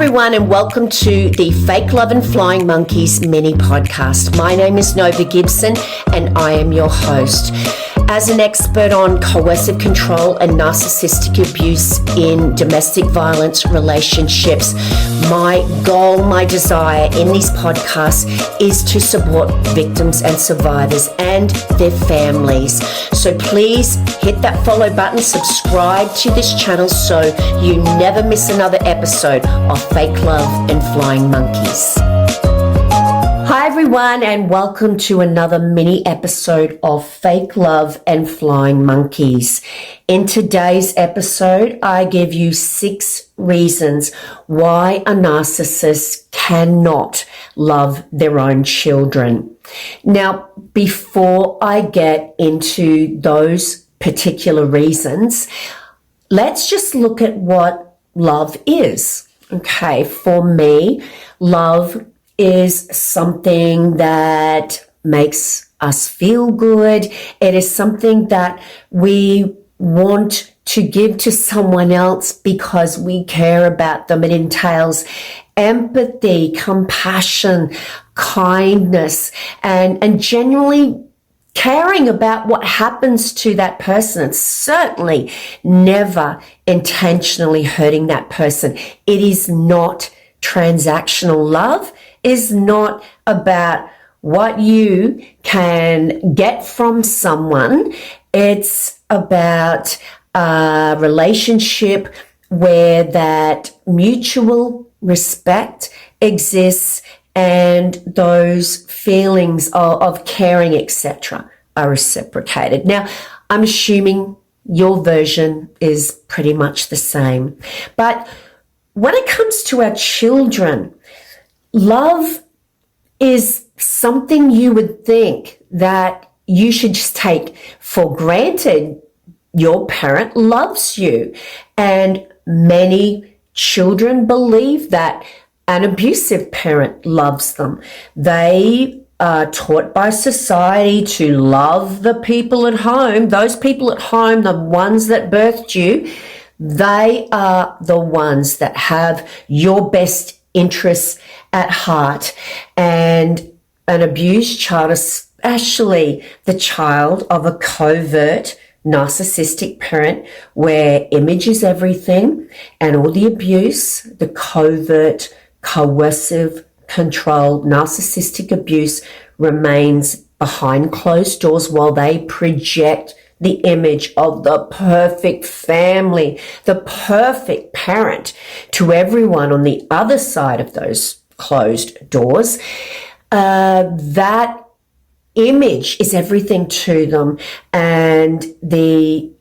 everyone, and welcome to the Fake Love and Flying Monkeys mini podcast. My name is Nova Gibson and I am your host. As an expert on coercive control and narcissistic abuse in domestic violence relationships, my goal, my desire in these podcasts is to support victims and survivors and their families. So please hit that follow button, subscribe to this channel so you never miss another episode of Fake Love and Flying Monkeys. Hi everyone, and welcome to another mini episode of Fake Love and Flying Monkeys. In today's episode, I give you 6 reasons why a narcissist cannot love their own children. Now, before I get into those particular reasons, let's just look at what love is. Okay, for me, love is something that makes us feel good. It is something that we want to give to someone else because we care about them. It entails empathy, compassion, kindness, and genuinely caring about what happens to that person, and certainly never intentionally hurting that person. It is not transactional love. Is not about what you can get from someone. It's about a relationship where that mutual respect exists and those feelings of caring, etc., are reciprocated. Now, I'm assuming your version is pretty much the same. But when it comes to our children, love is something you would think that you should just take for granted. Your parent loves you, and many children believe that an abusive parent loves them. They are taught by society to love the people at home. Those people at home, the ones that birthed you, they are the ones that have your best interests at heart. And an abused child, especially the child of a covert narcissistic parent where image is everything, and all the abuse, the covert, coercive control, narcissistic abuse remains behind closed doors while they project the image of the perfect family, the perfect parent to everyone on the other side of those closed doors. That image is everything to them, and the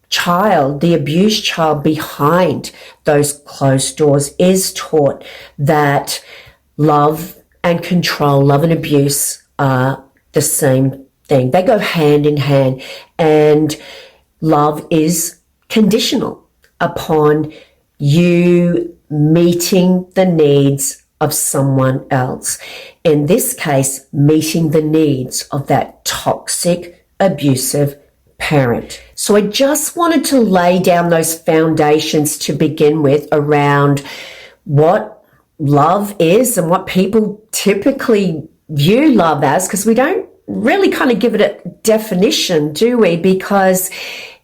child, the abused child behind those closed doors is taught that love and control, love and abuse are the same thing. They go hand in hand, and love is conditional upon you meeting the needs of someone else. In this case, meeting the needs of that toxic, abusive parent. So I just wanted to lay down those foundations to begin with around what love is and what people typically view love as, because we don't really kind of give it a definition, do we? Because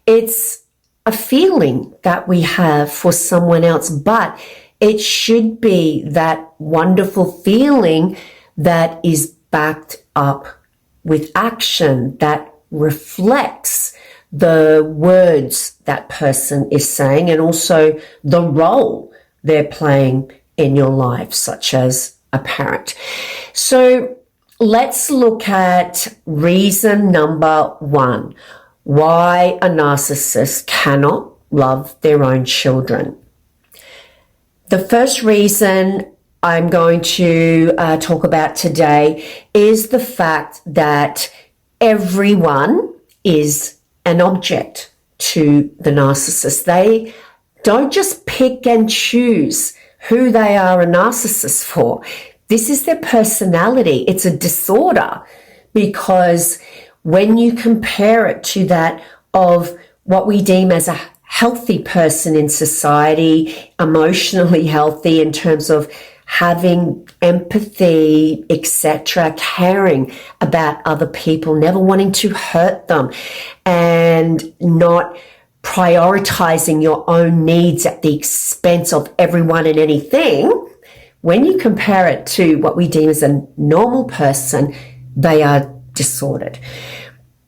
it's a feeling that we have for someone else, but it should be that wonderful feeling that is backed up with action that reflects the words that person is saying and also the role they're playing in your life, such as a parent. So let's look at reason number 1, why a narcissist cannot love their own children. The first reason I'm going to talk about today is the fact that everyone is an object to the narcissist. They don't just pick and choose who they are a narcissist for. This is their personality. It's a disorder, because when you compare it to that of what we deem as a healthy person in society, emotionally healthy in terms of having empathy, etc., caring about other people, never wanting to hurt them, and not prioritizing your own needs at the expense of everyone and anything. When you compare it to what we deem as a normal person, they are disordered.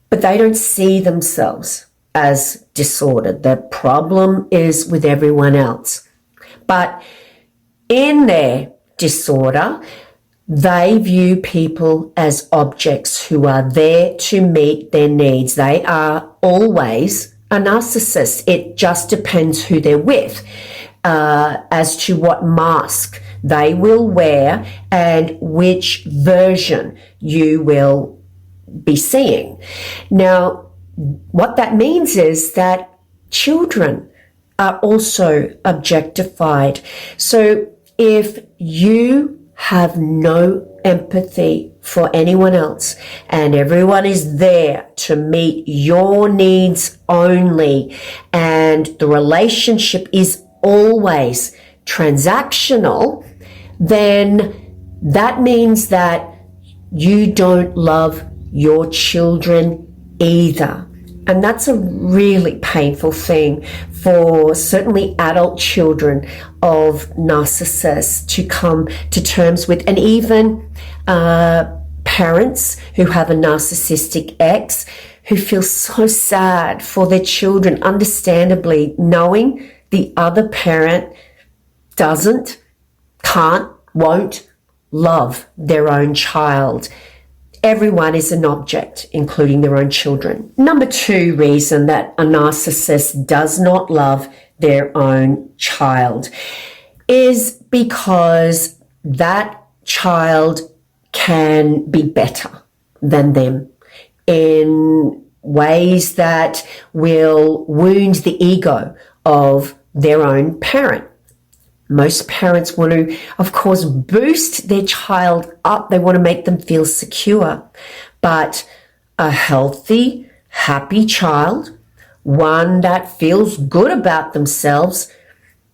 But they don't see themselves as disordered. The problem is with everyone else. But in their disorder, they view people as objects who are there to meet their needs. They are always a narcissist. It just depends who they're with, as to what mask they will wear and which version you will be seeing. Now, what that means is that children are also objectified. So if you have no empathy for anyone else and everyone is there to meet your needs only, and the relationship is always transactional, then that means that you don't love your children either. And that's a really painful thing for certainly adult children of narcissists to come to terms with, and even parents who have a narcissistic ex who feel so sad for their children, understandably, knowing the other parent doesn't, can't, won't love their own child. Everyone is an object, including their own children. Number 2 reason that a narcissist does not love their own child is because that child can be better than them in ways that will wound the ego of their own parent. Most parents want to, of course, boost their child up. They want to make them feel secure. But a healthy, happy child, one that feels good about themselves,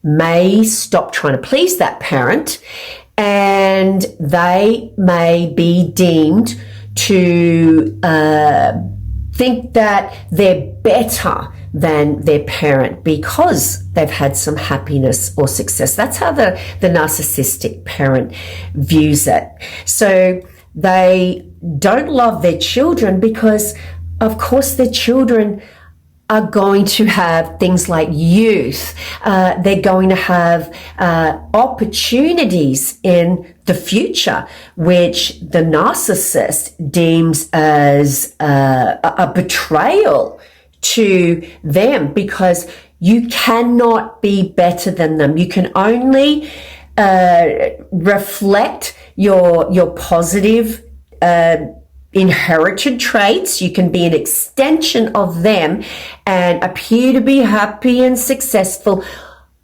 may stop trying to please that parent, and they may be deemed to think that they're better than their parent because they've had some happiness or success. That's how the narcissistic parent views it. So they don't love their children because, of course, their children are going to have things like youth. They're going to have opportunities in the future, which the narcissist deems as a betrayal to them, because you cannot be better than them. You can only reflect your positive inherited traits. You can be an extension of them and appear to be happy and successful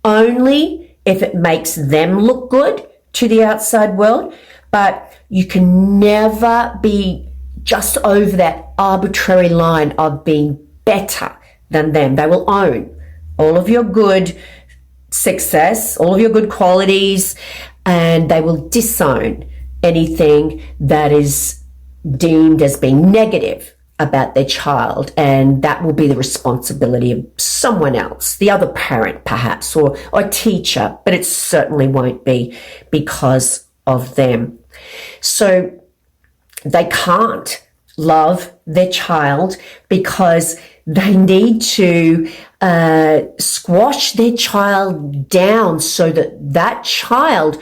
only if it makes them look good to the outside world. But you can never be just over that arbitrary line of being better than them. They will own all of your good success, all of your good qualities, and they will disown anything that is deemed as being negative about their child, and that will be the responsibility of someone else, the other parent perhaps, or a teacher, but it certainly won't be because of them. So they can't love their child because they need to squash their child down so that that child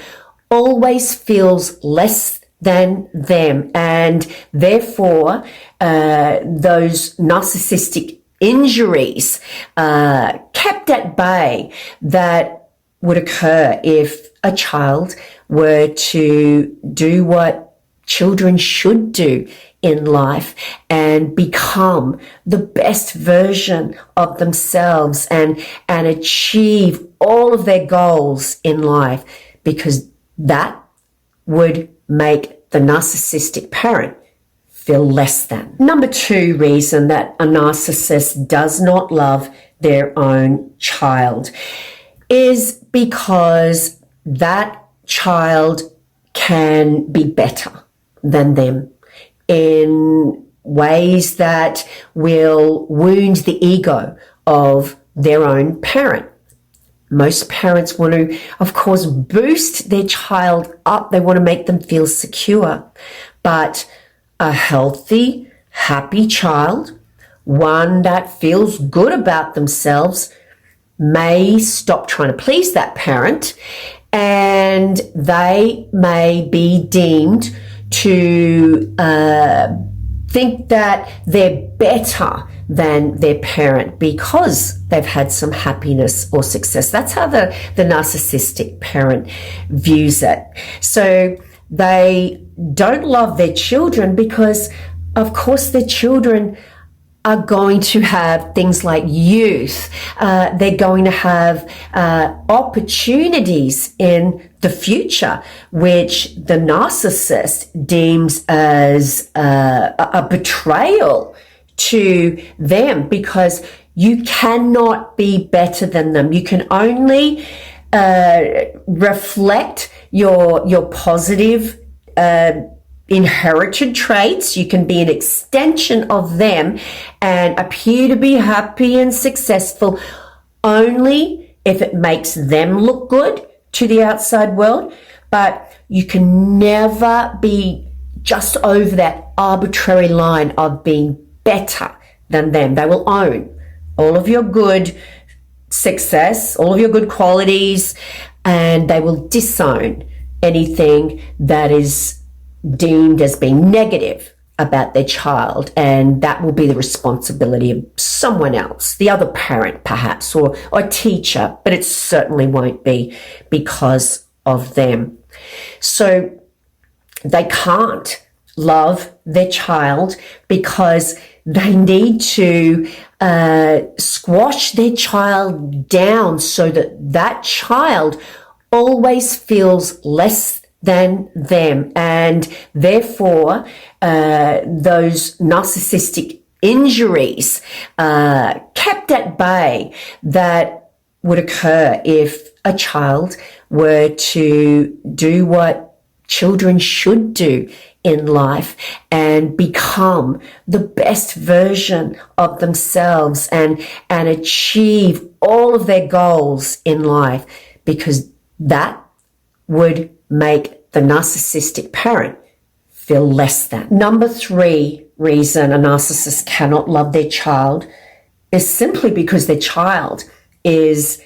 always feels less than them, and therefore those narcissistic injuries kept at bay that would occur if a child were to do what children should do in life and become the best version of themselves and achieve all of their goals in life, because that would make the narcissistic parent feel less than. Number 2 reason that a narcissist does not love their own child is because that child can be better than them in ways that will wound the ego of their own parent. Most parents want to, of course, boost their child up. They want to make them feel secure. But a healthy, happy child, one that feels good about themselves, may stop trying to please that parent, and they may be deemed to think that they're better than their parent because they've had some happiness or success. That's how the narcissistic parent views it. So they don't love their children because, of course, their children are going to have things like youth. They're going to have opportunities in the future, which the narcissist deems as a betrayal to them, because you cannot be better than them. You can only reflect your positive inherited traits. You can be an extension of them and appear to be happy and successful only if it makes them look good to the outside world. But you can never be just over that arbitrary line of being better than them. They will own all of your good success, all of your good qualities, and they will disown anything that is deemed as being negative about their child, and that will be the responsibility of someone else, the other parent perhaps, or a teacher, but it certainly won't be because of them. So they can't love their child because they need to squash their child down so that that child always feels less than them, and therefore those narcissistic injuries kept at bay that would occur if a child were to do what children should do in life and become the best version of themselves and achieve all of their goals in life, because that would make the narcissistic parent feel less than. Number 3 reason a narcissist cannot love their child is simply because their child is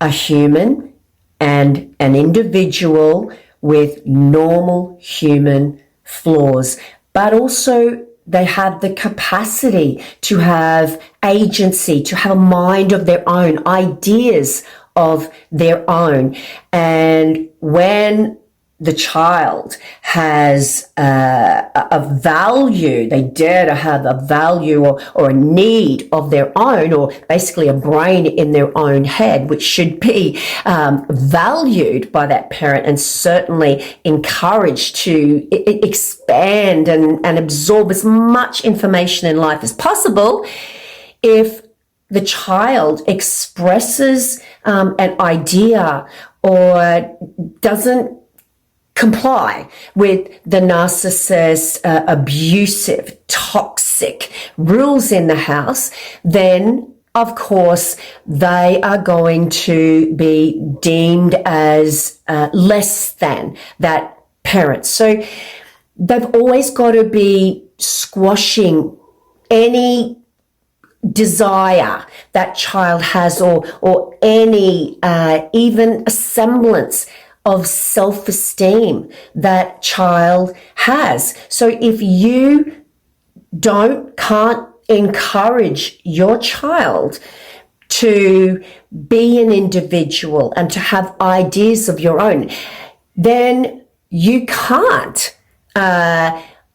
a human and an individual with normal human flaws, but also they have the capacity to have agency, to have a mind of their own, ideas of their own. And when the child has a value, they dare to have a value or a need of their own, or basically a brain in their own head, which should be valued by that parent and certainly encouraged to expand and absorb as much information in life as possible. If the child expresses an idea or doesn't comply with the narcissist's abusive, toxic rules in the house, then of course they are going to be deemed as less than that parent. So they've always got to be squashing any desire that child has, or any even a semblance of self-esteem that child has. So if you can't encourage your child to be an individual and to have ideas of your own, then you can't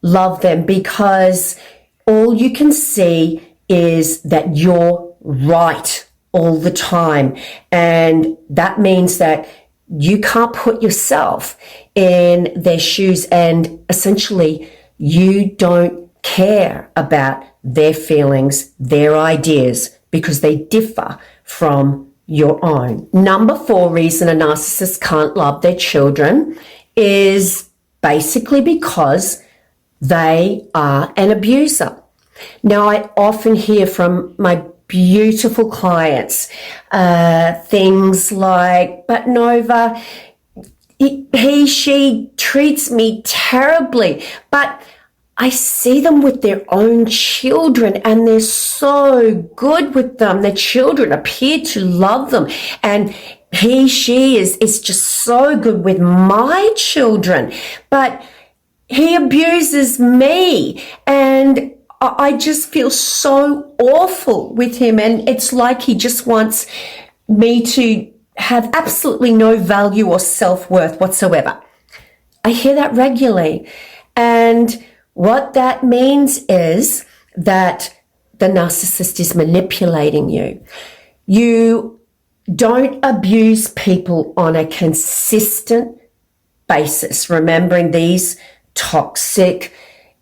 love them, because all you can see is that you're right all the time. And that means that you can't put yourself in their shoes, and essentially you don't care about their feelings, their ideas, because they differ from your own. Number 4 reason a narcissist can't love their children is basically because they are an abuser. Now, I often hear from my beautiful clients things like, but Nova, she treats me terribly, but I see them with their own children and they're so good with them. Their children appear to love them, and she is just so good with my children, but he abuses me and I just feel so awful with him, and it's like he just wants me to have absolutely no value or self-worth whatsoever. I hear that regularly, and what that means is that the narcissist is manipulating you. You don't abuse people on a consistent basis, remembering these toxic,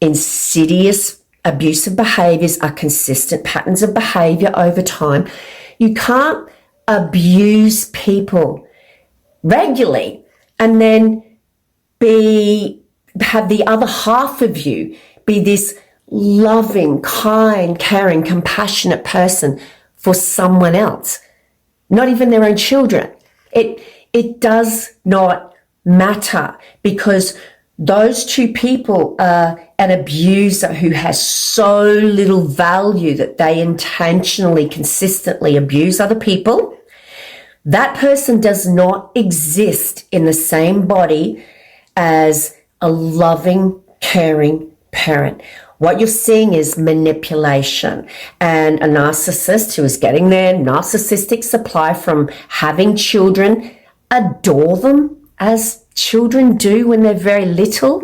insidious, abusive behaviors are consistent patterns of behavior over time. You can't abuse people regularly and then have the other half of you be this loving, kind, caring, compassionate person for someone else, not even their own children. It does not matter, because those two people are an abuser who has so little value that they intentionally, consistently abuse other people. That person does not exist in the same body as a loving, caring parent. What you're seeing is manipulation, and a narcissist who is getting their narcissistic supply from having children adore them as children do when they're very little,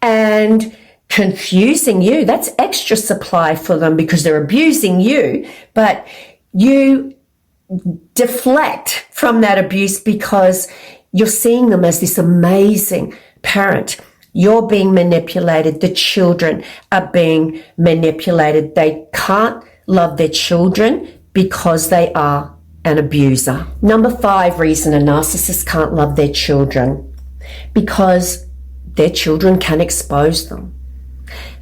and confusing you. That's extra supply for them because they're abusing you, but you deflect from that abuse because you're seeing them as this amazing parent. You're being manipulated. The children are being manipulated. They can't love their children because they are an abuser. Number 5 reason a narcissist can't love their children, because their children can expose them.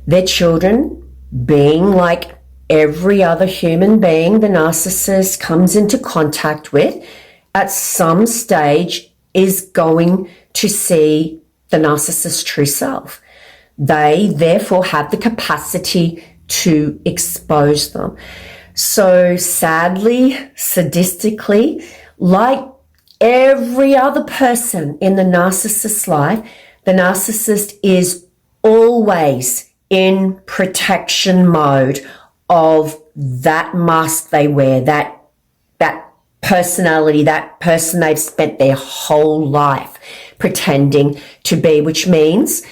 Their children, being like every other human being the narcissist comes into contact with, at some stage is going to see the narcissist's true self. They therefore have the capacity to expose them. So sadly, sadistically, like every other person in the narcissist's life, the narcissist is always in protection mode of that mask they wear, that personality, that person they've spent their whole life pretending to be, which means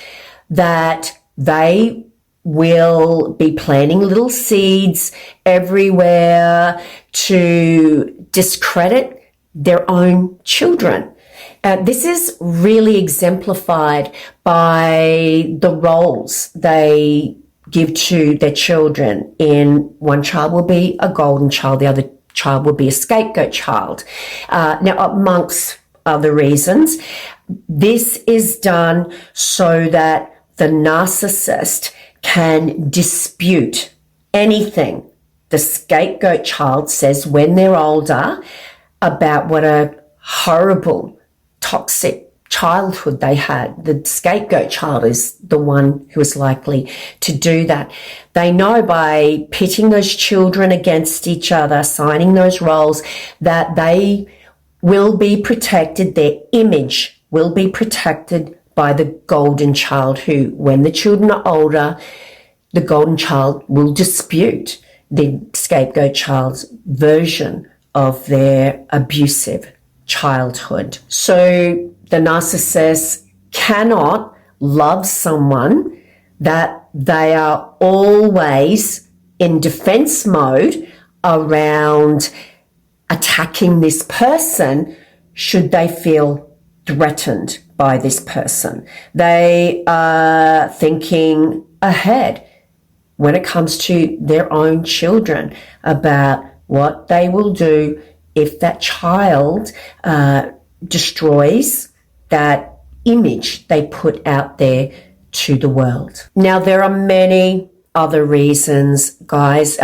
that they will be planting little seeds everywhere to discredit their own children. This is really exemplified by the roles they give to their children. One child will be a golden child, the other child will be a scapegoat child. Now, amongst other reasons, this is done so that the narcissist can dispute anything the scapegoat child says when they're older about what a horrible, toxic childhood they had. The scapegoat child is the one who is likely to do that. They know by pitting those children against each other, signing those roles, that they will be protected, their image will be protected by the golden child, who, when the children are older, the golden child will dispute the scapegoat child's version of their abusive childhood. So the narcissist cannot love someone that they are always in defense mode around attacking this person should they feel threatened by this person. They are thinking ahead when it comes to their own children about what they will do if that child destroys that image they put out there to the world. Now, there are many other reasons, guys.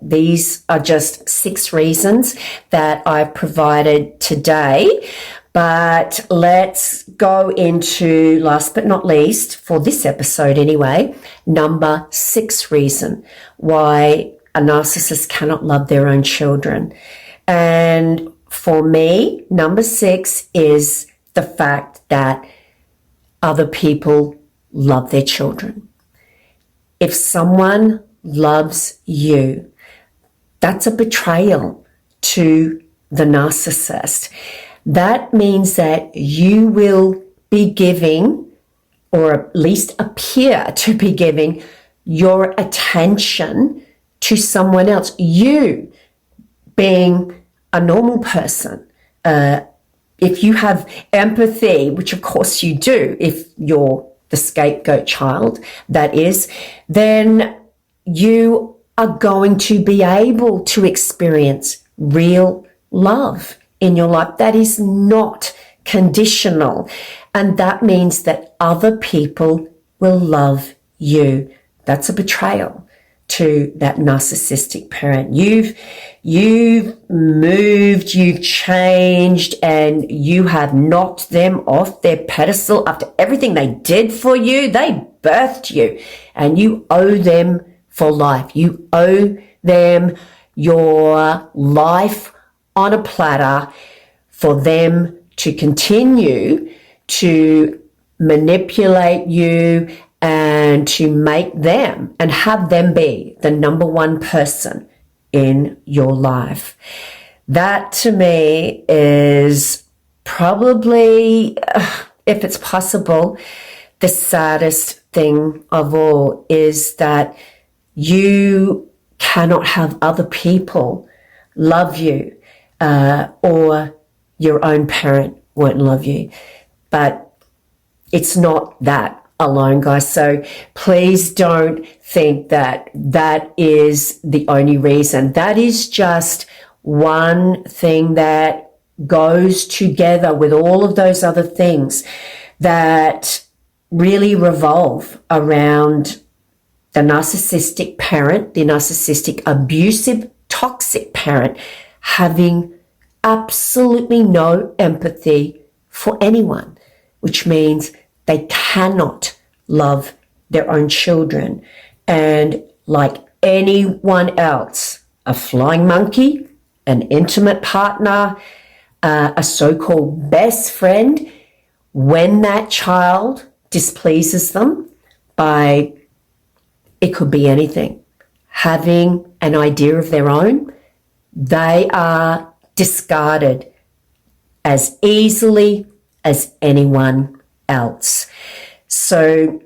These are just 6 reasons that I've provided today. But let's go into, last but not least, for this episode anyway, number 6 reason why a narcissist cannot love their own children. And for me, number 6 is the fact that other people love their children. If someone loves you, that's a betrayal to the narcissist. That means that you will be giving, or at least appear to be giving, your attention to someone else. You being a normal person, if you have empathy, which of course you do, if you're the scapegoat child, that is, then you are going to be able to experience real love in your life. That is not conditional. And that means that other people will love you. That's a betrayal to that narcissistic parent. You've moved, you've changed, and you have knocked them off their pedestal after everything they did for you. They birthed you, and you owe them for life. You owe them your life on a platter for them to continue to manipulate you and to make them and have them be the number one person in your life. That to me is probably, if it's possible, the saddest thing of all, is that you cannot have other people love you, or your own parent won't love you. But it's not that alone, guys. So please don't think that that is the only reason. That is just one thing that goes together with all of those other things that really revolve around the narcissistic parent, the narcissistic, abusive, toxic parent having absolutely no empathy for anyone, which means they cannot love their own children. And like anyone else, a flying monkey, an intimate partner, a so-called best friend, when that child displeases them by, it could be anything, having an idea of their own, they are discarded as easily as anyone else. So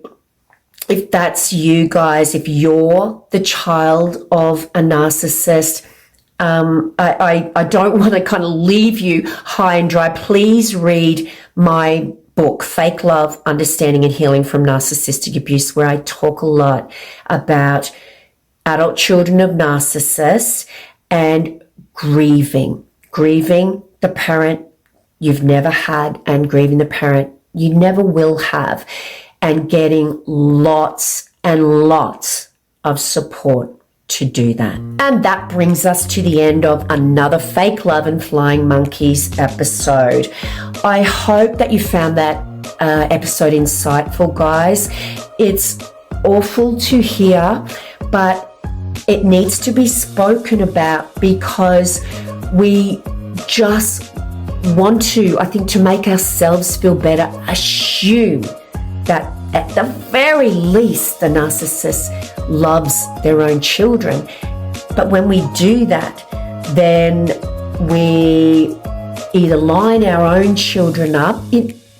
if that's you guys, if you're the child of a narcissist, I don't want to kind of leave you high and dry. Please read my book, Fake Love, Understanding and Healing from Narcissistic Abuse, where I talk a lot about adult children of narcissists and grieving the parent you've never had and grieving the parent you never will have, and getting lots and lots of support to do that. And that brings us to the end of another Fake Love and Flying Monkeys episode. I hope that you found that episode insightful, guys. It's awful to hear, but it needs to be spoken about, because we just want to, I think, to make ourselves feel better, assume that at the very least the narcissist loves their own children. But when we do that, then we either line our own children up,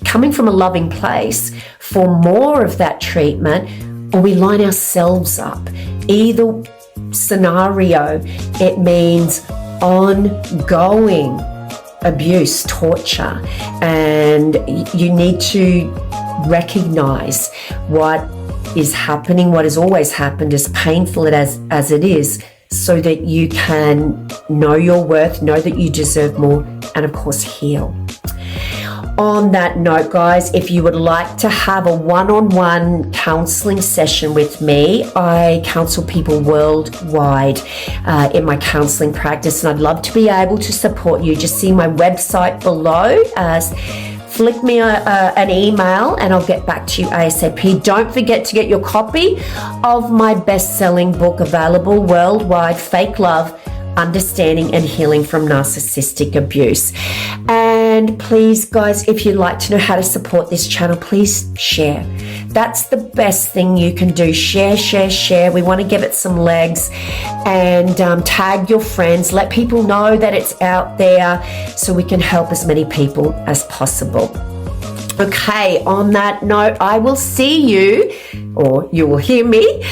coming from a loving place, for more of that treatment, or we line ourselves up. Either scenario, it means ongoing abuse, torture, and you need to recognize what is happening, what has always happened, as painful as it is. so that you can know your worth, know that you deserve more, and of course, heal. On that note, guys, if you would like to have a one-on-one counseling session with me, I counsel people worldwide in my counseling practice, and I'd love to be able to support you. Just see my website below. Flick me an email and I'll get back to you ASAP. Don't forget to get your copy of my best-selling book, available worldwide, Fake Love, Understanding and Healing from Narcissistic Abuse. And please, guys, if you'd like to know how to support this channel, please share. That's the best thing you can do. Share, share, share. We want to give it some legs, and tag your friends. Let people know that it's out there so we can help as many people as possible. Okay, on that note, I will see you, or you will hear me,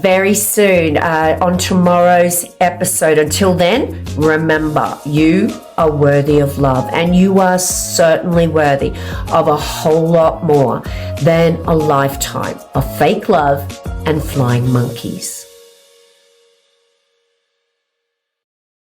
very soon on tomorrow's episode. Until then, remember, you are worthy of love, and you are certainly worthy of a whole lot more than a lifetime of fake love and flying monkeys.